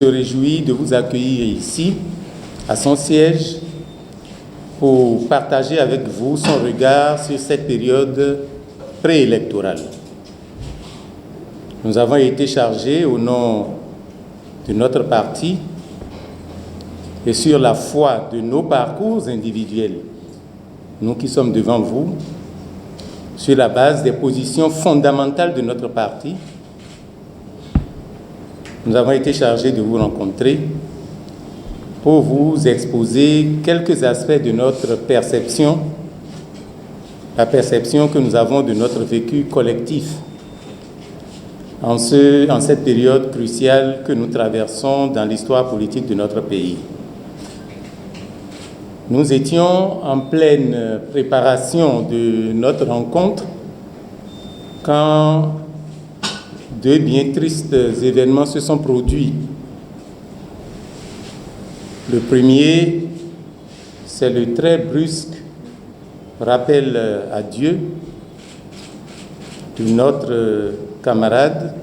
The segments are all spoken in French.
Se réjouit de vous accueillir ici, à son siège, pour partager avec vous son regard sur cette période préélectorale. Nous avons été chargés au nom de notre parti et sur la foi de nos parcours individuels, nous qui sommes devant vous, sur la base des positions fondamentales de notre parti, nous avons été chargés de vous rencontrer pour vous exposer quelques aspects de notre perception, la perception que nous avons de notre vécu collectif en cette période cruciale que nous traversons dans l'histoire politique de notre pays. Nous étions en pleine préparation de notre rencontre quand deux bien tristes événements se sont produits. Le premier, c'est le très brusque rappel à Dieu de notre camarade,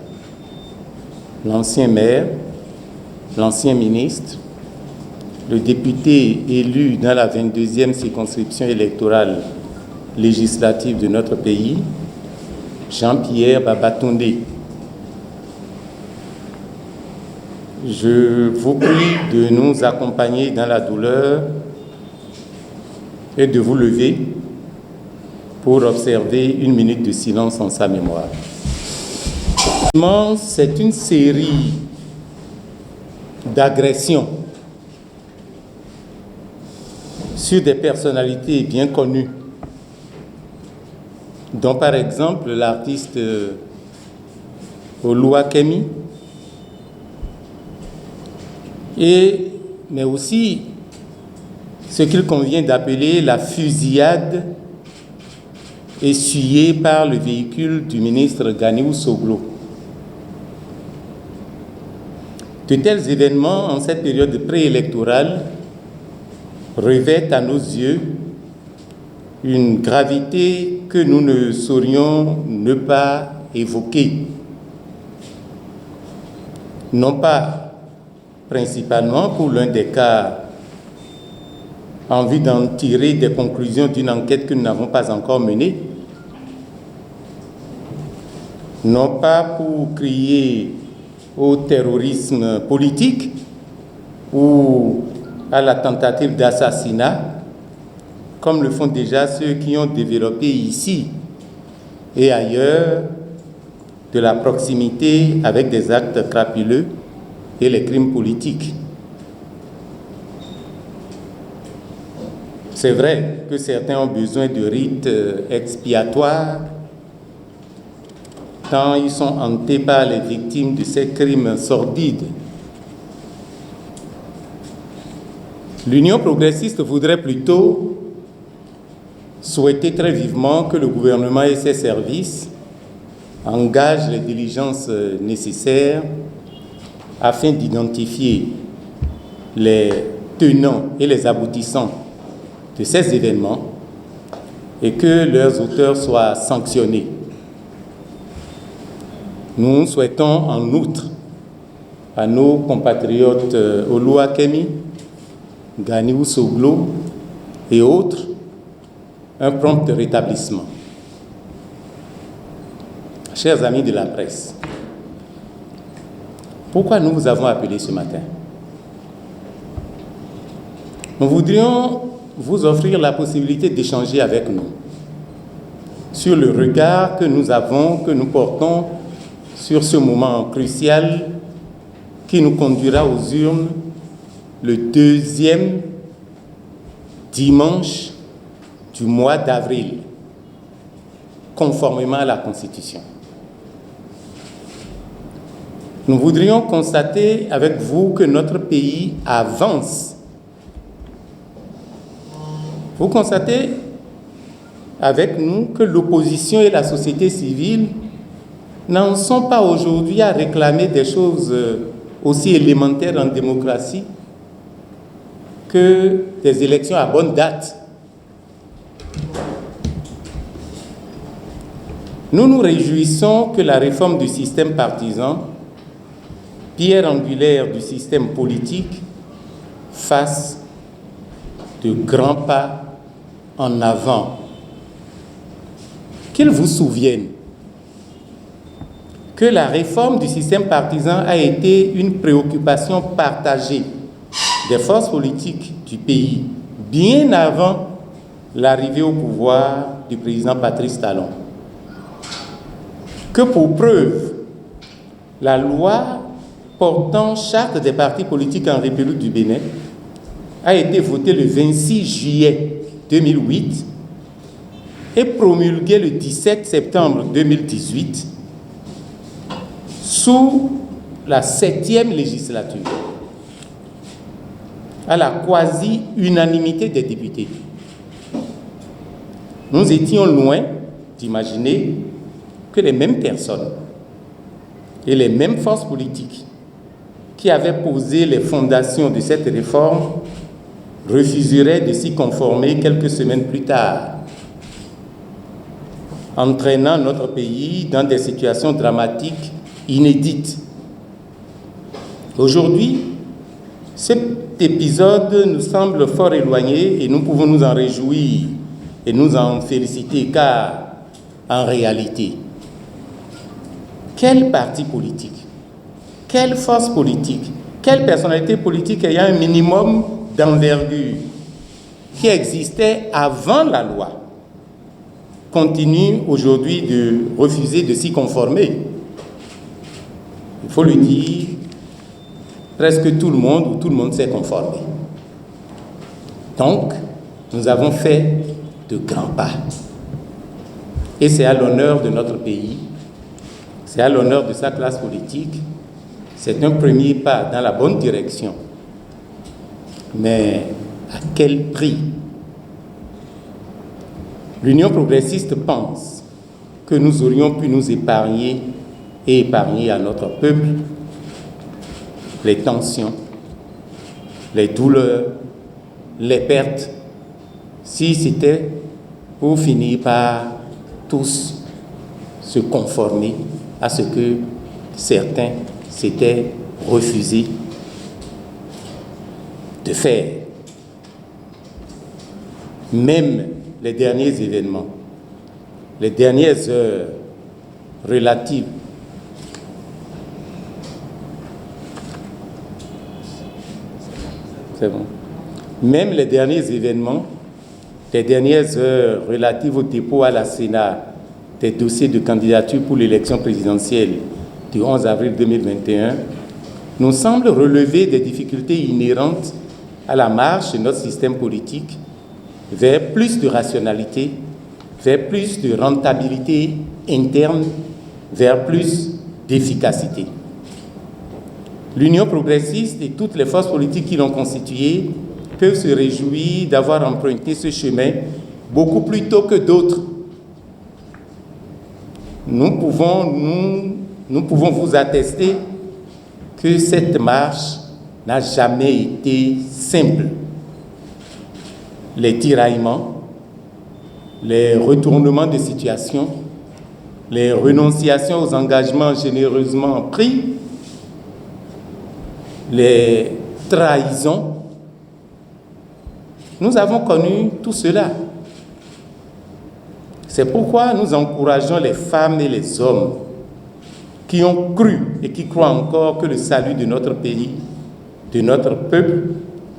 l'ancien maire, l'ancien ministre, le député élu dans la 22e circonscription électorale législative de notre pays, Jean-Pierre Babatunde. Je vous prie de nous accompagner dans la douleur et de vous lever pour observer une minute de silence en sa mémoire. C'est une série d'agressions sur des personnalités bien connues, dont par exemple l'artiste Oluwakemi, mais aussi ce qu'il convient d'appeler la fusillade essuyée par le véhicule du ministre Ganiou Soglo. De tels événements en cette période préélectorale revêtent à nos yeux une gravité que nous ne saurions ne pas évoquer. Non pas principalement pour l'un des cas en vue d'en tirer des conclusions d'une enquête que nous n'avons pas encore menée, non pas pour crier au terrorisme politique ou à la tentative d'assassinat, comme le font déjà ceux qui ont développé ici et ailleurs de la proximité avec des actes crapuleux et les crimes politiques. C'est vrai que certains ont besoin de rites expiatoires, tant ils sont hantés par les victimes de ces crimes sordides. L'Union progressiste voudrait plutôt souhaiter très vivement que le gouvernement et ses services engagent les diligences nécessaires afin d'identifier les tenants et les aboutissants de ces événements et que leurs auteurs soient sanctionnés. Nous souhaitons en outre à nos compatriotes Oluwakemi, Ganiou Soglo et autres un prompt rétablissement. Chers amis de la presse, pourquoi nous vous avons appelé ce matin? Nous voudrions vous offrir la possibilité d'échanger avec nous sur le regard que nous avons, que nous portons sur ce moment crucial qui nous conduira aux urnes le 2e dimanche du mois d'avril, conformément à la Constitution. Nous voudrions constater avec vous que notre pays avance. Vous constatez avec nous que l'opposition et la société civile n'en sont pas aujourd'hui à réclamer des choses aussi élémentaires en démocratie que des élections à bonne date. Nous nous réjouissons que la réforme du système partisan pierre angulaire du système politique, fasse de grands pas en avant. Qu'ils vous souviennent que la réforme du système partisan a été une préoccupation partagée des forces politiques du pays bien avant l'arrivée au pouvoir du président Patrice Talon. Que pour preuve, la loi portant charte des partis politiques en République du Bénin a été votée le 26 juillet 2008 et promulguée le 17 septembre 2018 sous la 7e législature, à la quasi-unanimité des députés. Nous étions loin d'imaginer que les mêmes personnes et les mêmes forces politiques qui avaient posé les fondations de cette réforme refuseraient de s'y conformer quelques semaines plus tard, entraînant notre pays dans des situations dramatiques inédites. Aujourd'hui, cet épisode nous semble fort éloigné et nous pouvons nous en réjouir et nous en féliciter, car en réalité, quel parti politique, quelle force politique, quelle personnalité politique ayant un minimum d'envergure qui existait avant la loi continue aujourd'hui de refuser de s'y conformer? Il faut le dire, presque tout le monde ou tout le monde s'est conformé. Donc, nous avons fait de grands pas. Et c'est à l'honneur de notre pays, c'est à l'honneur de sa classe politique, c'est un premier pas dans la bonne direction. Mais à quel prix? L'Union progressiste pense que nous aurions pu nous épargner et épargner à notre peuple les tensions, les douleurs, les pertes, si c'était pour finir par tous se conformer à ce que certains s'étaient refusés de faire. Même les derniers événements, les dernières heures relatives Même les derniers événements, les dernières heures relatives au dépôt à la Sénat des dossiers de candidature pour l'élection présidentielle du 11 avril 2021 nous semblent relever des difficultés inhérentes à la marche de notre système politique vers plus de rationalité, vers plus de rentabilité interne, vers plus d'efficacité. L'Union progressiste et toutes les forces politiques qui l'ont constituée peuvent se réjouir d'avoir emprunté ce chemin beaucoup plus tôt que d'autres. Nous pouvons vous attester que cette marche n'a jamais été simple. Les tiraillements, les retournements de situation, les renonciations aux engagements généreusement pris, les trahisons, nous avons connu tout cela. C'est pourquoi nous encourageons les femmes et les hommes qui ont cru et qui croient encore que le salut de notre pays, de notre peuple,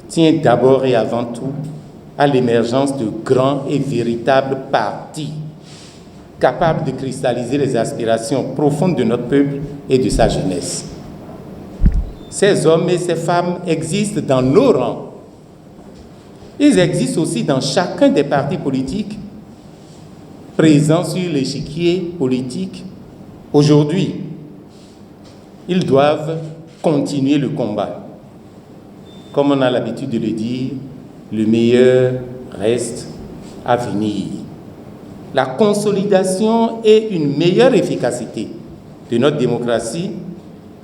tient d'abord et avant tout à l'émergence de grands et véritables partis capables de cristalliser les aspirations profondes de notre peuple et de sa jeunesse. Ces hommes et ces femmes existent dans nos rangs. Ils existent aussi dans chacun des partis politiques présents sur l'échiquier politique. Aujourd'hui, ils doivent continuer le combat. Comme on a l'habitude de le dire, le meilleur reste à venir. La consolidation et une meilleure efficacité de notre démocratie,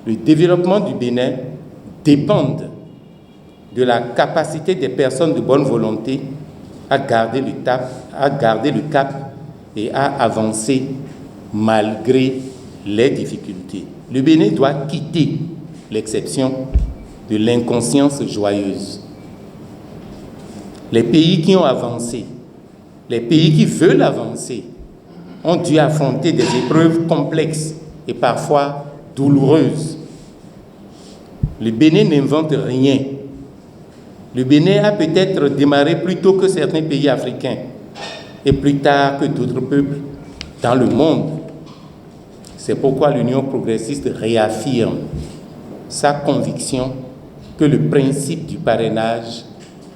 le développement du Bénin dépendent de la capacité des personnes de bonne volonté à garder le cap et à avancer malgré les difficultés. Le Bénin doit quitter l'exception de l'inconscience joyeuse. Les pays qui ont avancé, les pays qui veulent avancer, ont dû affronter des épreuves complexes et parfois douloureuses. Le Bénin n'invente rien. Le Bénin a peut-être démarré plus tôt que certains pays africains et plus tard que d'autres peuples dans le monde. C'est pourquoi l'Union progressiste réaffirme sa conviction que le principe du parrainage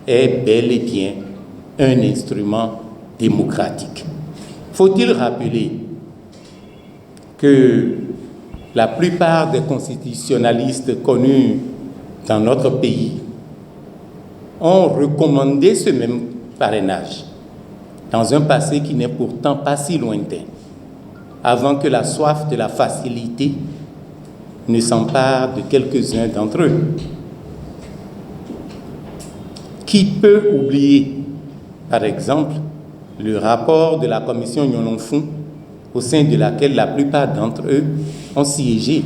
est bel et bien un instrument démocratique. Faut-il rappeler que la plupart des constitutionnalistes connus dans notre pays ont recommandé ce même parrainage dans un passé qui n'est pourtant pas si lointain, avant que la soif de la facilité ne s'empare de quelques-uns d'entre eux. Qui peut oublier, par exemple, le rapport de la commission Nyon-Fou, au sein de laquelle la plupart d'entre eux ont siégé.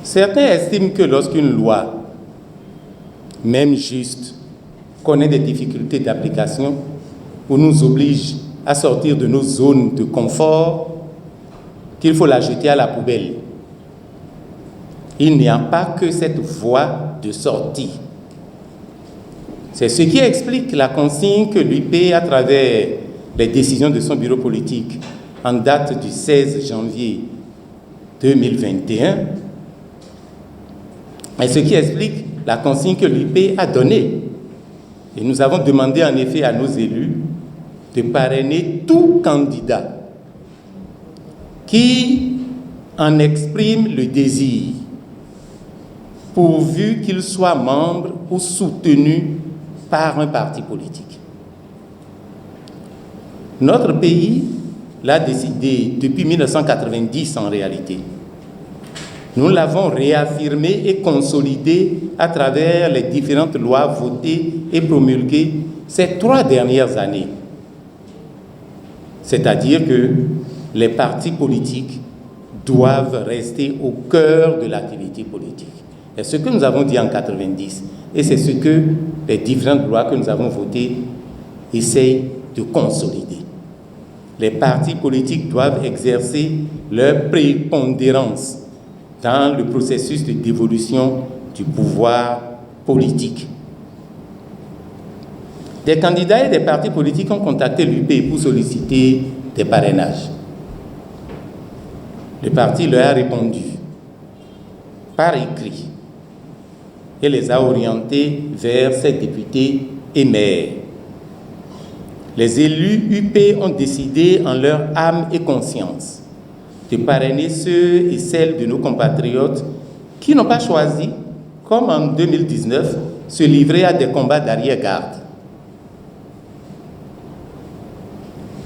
Certains estiment que lorsqu'une loi, même juste, connaît des difficultés d'application ou nous oblige à sortir de nos zones de confort, qu'il faut la jeter à la poubelle. Il n'y a pas que cette voie de sortie. C'est ce qui explique la consigne que l'UP, à travers les décisions de son bureau politique en date du 16 janvier 2021, et ce qui explique la consigne que l'UP a donnée. Et nous avons demandé en effet à nos élus de parrainer tout candidat qui en exprime le désir, pourvu qu'il soit membre ou soutenu par un parti politique. Notre pays l'a décidé depuis 1990 en réalité. Nous l'avons réaffirmé et consolidé à travers les différentes lois votées et promulguées ces 3 dernières années. C'est-à-dire que les partis politiques doivent rester au cœur de l'activité politique. C'est ce que nous avons dit en 1990 et c'est ce que les différentes lois que nous avons votées essayent de consolider. Les partis politiques doivent exercer leur prépondérance dans le processus de dévolution du pouvoir politique. Des candidats et des partis politiques ont contacté l'UP pour solliciter des parrainages. Le parti leur a répondu par écrit et les a orientés vers ses députés et maires. Les élus UP ont décidé en leur âme et conscience de parrainer ceux et celles de nos compatriotes qui n'ont pas choisi, comme en 2019, se livrer à des combats d'arrière-garde.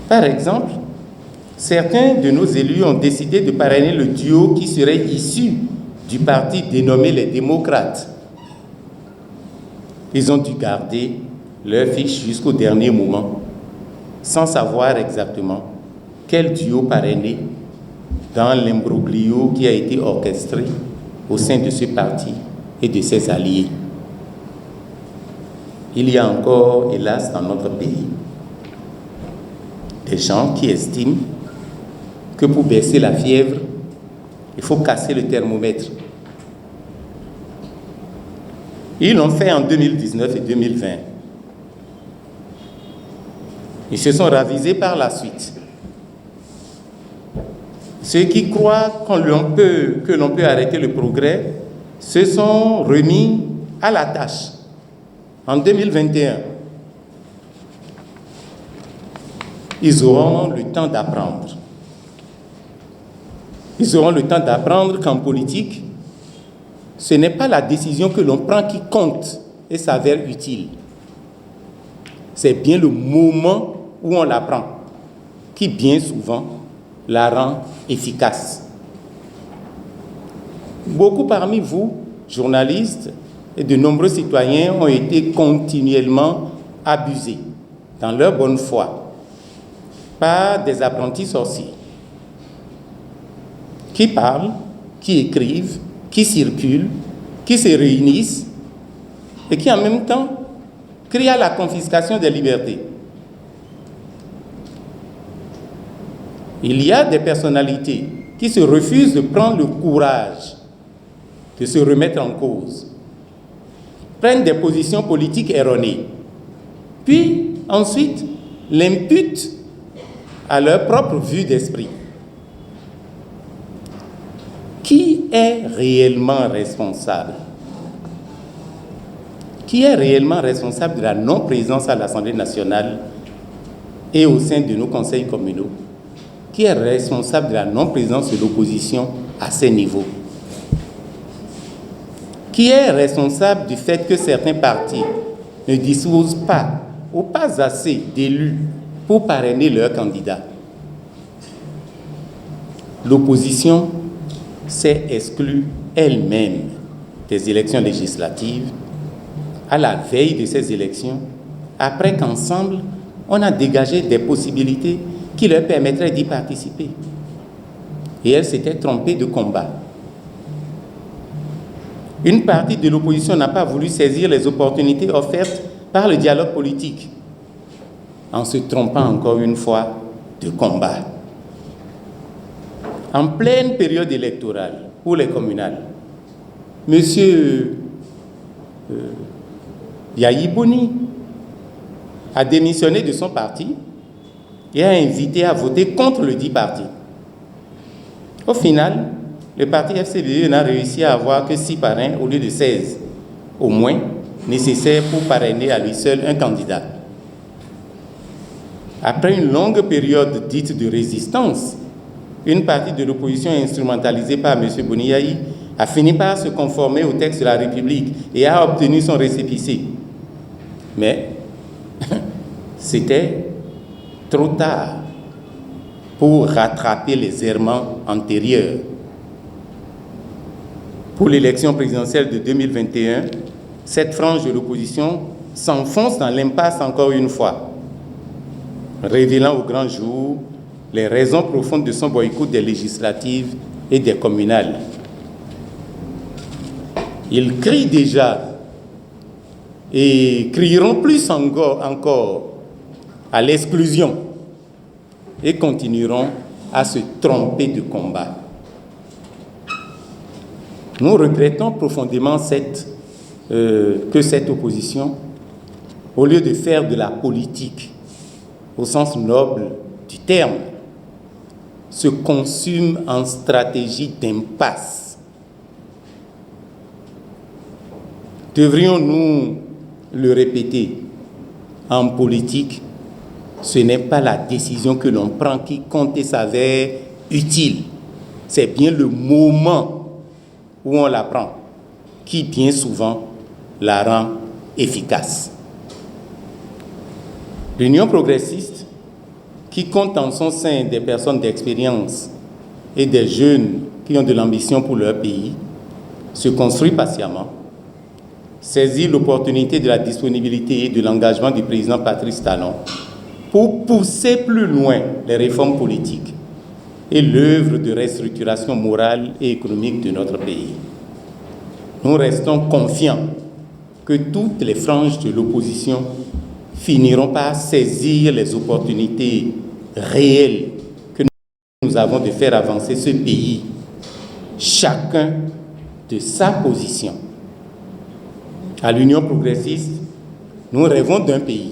Par exemple, certains de nos élus ont décidé de parrainer le duo qui serait issu du parti dénommé les démocrates. Ils ont dû garder leur fiche jusqu'au dernier moment, sans savoir exactement quel duo parrainer dans l'imbroglio qui a été orchestré au sein de ce parti et de ses alliés. Il y a encore, hélas, dans notre pays, des gens qui estiment que pour baisser la fièvre, il faut casser le thermomètre. Ils l'ont fait en 2019 et 2020. Ils se sont ravisés par la suite. Ceux qui croient que l'on peut arrêter le progrès se sont remis à la tâche en 2021. Ils auront le temps d'apprendre. Ils auront le temps d'apprendre qu'en politique, ce n'est pas la décision que l'on prend qui compte et s'avère utile. C'est bien le moment où on la prend qui, bien souvent, la rend efficace. Beaucoup parmi vous, journalistes et de nombreux citoyens, ont été continuellement abusés dans leur bonne foi par des apprentis sorciers qui parlent, qui écrivent, qui circulent, qui se réunissent et qui en même temps crient à la confiscation des libertés. Il y a des personnalités qui se refusent de prendre le courage de se remettre en cause, prennent des positions politiques erronées, puis ensuite l'imputent à leur propre vue d'esprit. Qui est réellement responsable? Qui est réellement responsable de la non-présence à l'Assemblée nationale et au sein de nos conseils communaux? Qui est responsable de la non-présence de l'opposition à ces niveaux? Qui est responsable du fait que certains partis ne disposent pas ou pas assez d'élus pour parrainer leurs candidats? L'opposition s'est exclue elle-même des élections législatives à la veille de ces élections, après qu'ensemble, on a dégagé des possibilités qui leur permettraient d'y participer. Et elle s'était trompée de combat. Une partie de l'opposition n'a pas voulu saisir les opportunités offertes par le dialogue politique, en se trompant encore une fois de combat. En pleine période électorale pour les communales, M. Yayi Boni a démissionné de son parti et a invité à voter contre le dit parti. Au final, le parti FCBE n'a réussi à avoir que 6 parrains au lieu de 16, au moins nécessaires pour parrainer à lui seul un candidat. Après une longue période dite de résistance, une partie de l'opposition instrumentalisée par M. Boni Yayi a fini par se conformer au texte de la République et a obtenu son récépissé. Mais c'était trop tard pour rattraper les errements antérieurs. Pour l'élection présidentielle de 2021, cette frange de l'opposition s'enfonce dans l'impasse encore une fois, révélant au grand jour les raisons profondes de son boycott des législatives et des communales. Ils crient déjà et crieront plus encore à l'exclusion et continueront à se tromper de combat. Nous regrettons profondément que cette opposition, au lieu de faire de la politique au sens noble du terme, se consume en stratégie d'impasse. Devrions-nous le répéter? En politique, ce n'est pas la décision que l'on prend qui compte et s'avère utile. C'est bien le moment où on la prend qui, bien souvent, la rend efficace. L'Union progressiste, qui compte en son sein des personnes d'expérience et des jeunes qui ont de l'ambition pour leur pays, se construit patiemment, saisit l'opportunité de la disponibilité et de l'engagement du président Patrice Talon pour pousser plus loin les réformes politiques et l'œuvre de restructuration morale et économique de notre pays. Nous restons confiants que toutes les franges de l'opposition finiront par saisir les opportunités réelles que nous avons de faire avancer ce pays, chacun de sa position. À l'Union progressiste, nous rêvons d'un pays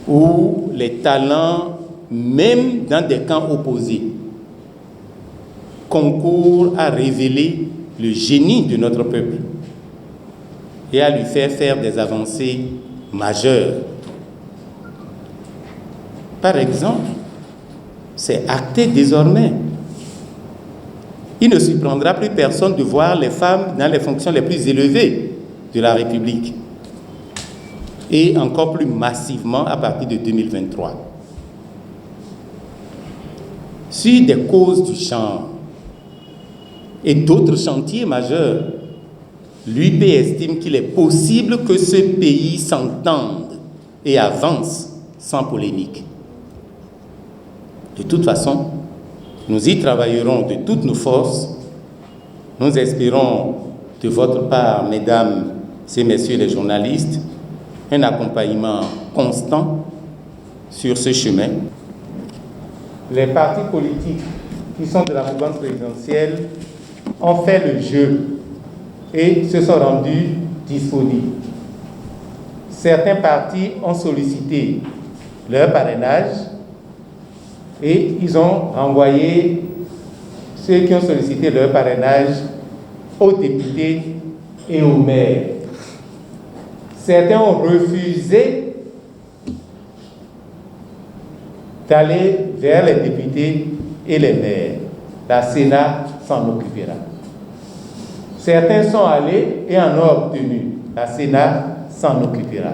où les talents, même dans des camps opposés, concourent à révéler le génie de notre peuple et à lui faire des avancées majeures. Par exemple, c'est acté désormais. Il ne surprendra plus personne de voir les femmes dans les fonctions les plus élevées de la République, et encore plus massivement à partir de 2023. Sur des causes du genre et d'autres chantiers majeurs, l'UP estime qu'il est possible que ce pays s'entende et avance sans polémique. De toute façon, Nous y travaillerons de toutes nos forces. Nous espérons de votre part, mesdames et messieurs les journalistes, un accompagnement constant sur ce chemin. Les partis politiques qui sont de la mouvance présidentielle ont fait le jeu et se sont rendus disponibles. Certains partis ont sollicité leur parrainage et ils ont envoyé ceux qui ont sollicité leur parrainage aux députés et aux maires. Certains ont refusé d'aller vers les députés et les maires. La Sénat s'en occupera. Certains sont allés et en ont obtenu. La Sénat s'en occupera.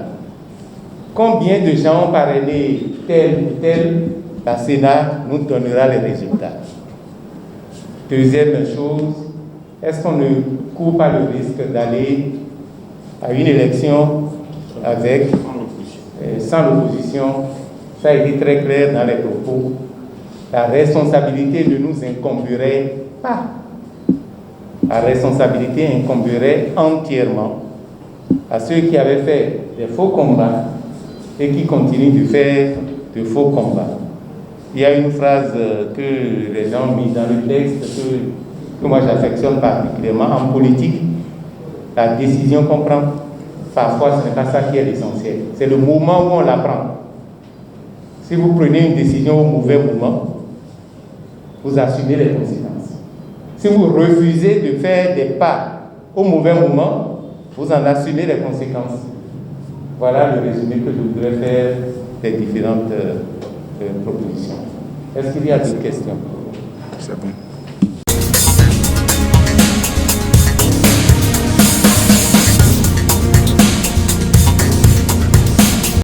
Combien de gens ont parrainé tel ou tel? La Sénat nous donnera les résultats. Deuxième chose, est-ce qu'on ne court pas le risque d'aller à une élection avec, sans l'opposition? Ça a été très clair dans les propos. La responsabilité ne nous incomberait pas. La responsabilité incomberait entièrement à ceux qui avaient fait des faux combats et qui continuent de faire de faux combats. Il y a une phrase que les gens ont mis dans le texte que moi j'affectionne particulièrement. En politique, la décision qu'on prend, parfois ce n'est pas ça qui est l'essentiel. C'est le moment où on la prend. Si vous prenez une décision au mauvais moment, vous assumez les conséquences. Si vous refusez de faire des pas au mauvais moment, vous en assumez les conséquences. Voilà le résumé que je voudrais faire des différentes propositions. Est-ce qu'il y a d'autres questions? C'est bon.